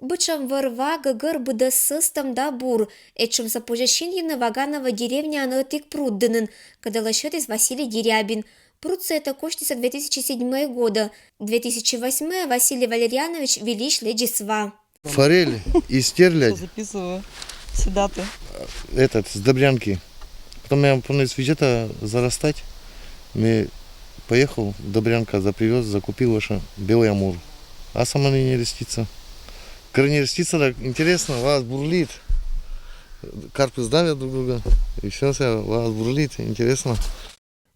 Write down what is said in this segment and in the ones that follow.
Бычам вырва гыгыр быды сыстам да бур, этчим запожащиньины Ваганова деревня анытык пруддынын, кадалашет из Василий Дерябин. Прудцы это кочтиса 2007 года, 2008 Василий Валерьянович Велич Ледисва. Форель и стерлядь. Записываю сюда ты. Этот, с Добрянки. Потом я понес где-то зарастать. Я поехал, Добрянка запривез, закупил уже белый амур. А сама не рестится. Корни рестится, так интересно, вас бурлит. Карпы сдавят друг друга. И все, вас бурлит, интересно.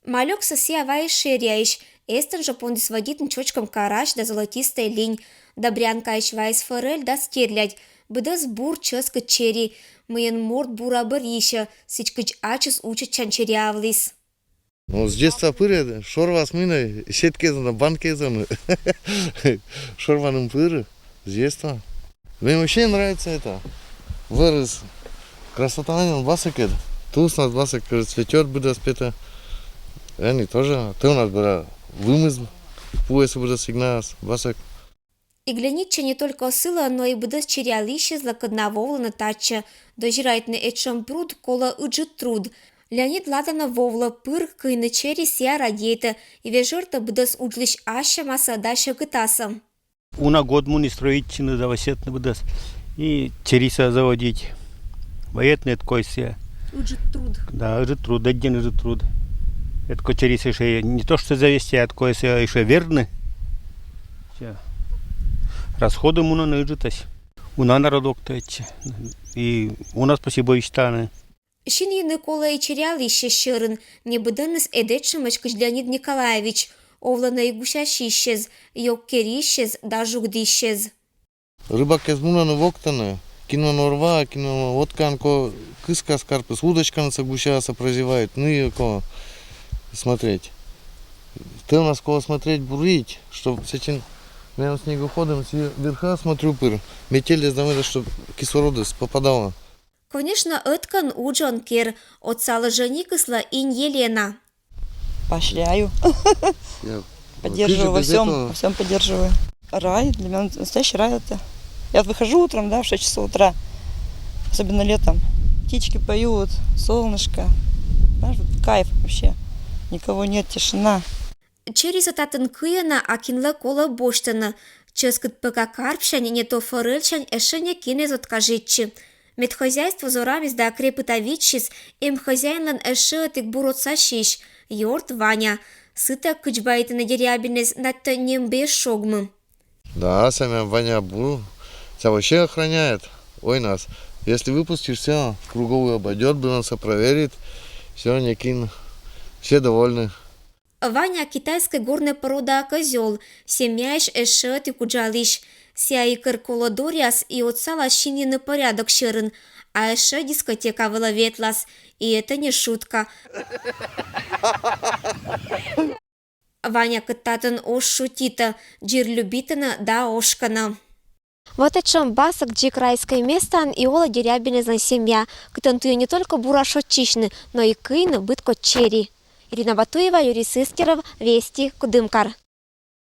Малек соsia вай ширяиш, эстен же пондис водитн чочком караш да золотистая линь. Добрянка иш вайс форель да стерлядь. Быдас бур ческа чери. Мыен морд бура барища, сичкыч ачыс учат чанчерявлис. Ну, с детства пыры, шорва с миной, сеткезаны, банкезаны. Шорваным пыры, с детства. Мне вообще нравится это. Вырос. Красота на нем, басакет. Туз нас басак, цветет быда спета. Они тоже. Ты у нас была вымыз, пояс быда сигнас, басак. И глянитче не только сила, но и быдас черялище злакодна на тача. Дожирает на этшам пруд, кола уджит труд. Леонид ладана вовла пыр, кыйны чери сия радейта, и вежерта быдас удлищ аша маса даша гытасам. Уна год муни строительный завосетный быдас. И чериса заводить. Воетный такой сия. Уджит труд. Да, уджит труд, один уджит труд. Это такой чериса еще не то что завести, а такой сия еще верный. Расходы муна на уджитась. Уна народок тече. И у нас спасибо иштаны. Шиньины кола и черялище щырын, не быдыныс эдетшимачкыч Леонид Николаевич. Овлана и гущащищез, йоккерищез, да жугдищез. Рыбак из муна воктаны. Кино норва, кино отканко, кыска скарпы, с удочка на гущаса прозевает. Ну и ко смотреть. Ты у нас кого смотреть бурить, чтобы с этим прямо снегоходом с верха смотрю пыр. Метели сдавали, чтобы кислорода попадало. Конечно, эткан уджон кер, от сала женикысла инь Елена. Поощряю. Поддерживаю во всем поддерживаю. Рай, для меня настоящий рай это. Я вот выхожу утром, да, в 6 часов утра, особенно летом. Птички поют, солнышко. Знаешь, вот кайф вообще. Никого нет, тишина. Через ататын кыяна акинла кола боштана. Ческат пыка карпшань не то форельчань эшене кинез откажитчи. Медхозяйство зорамис да крепытавичис, им хозяинлан эше тик буротсашиш. Йорт Ваня. Сыта кычбайты на дерябинез натта нембе шогмы. Да, сами Ваня Буру. Тебя вообще охраняет. Ой, нас. Если выпустишь, все, круговую обойдет, нас проверит. Все, не кин. Все довольны. Ваня китайская горная порода козел. Семяиш эшет и куджалиш. Ся икр колодориас и отсала шиньины порядок щерын. А эше дискотека выловетлас. И это не шутка. Ваня кытатын ош шутита. Джир любитана да ошкана. Вот о чем басок джик райской местан и ола дерябинезна семья, кытантую не только бурашотчишны, но и кыйны бытко чери. Ирина Батуева, Юрий Сыскеров, Вести, Кудымкар.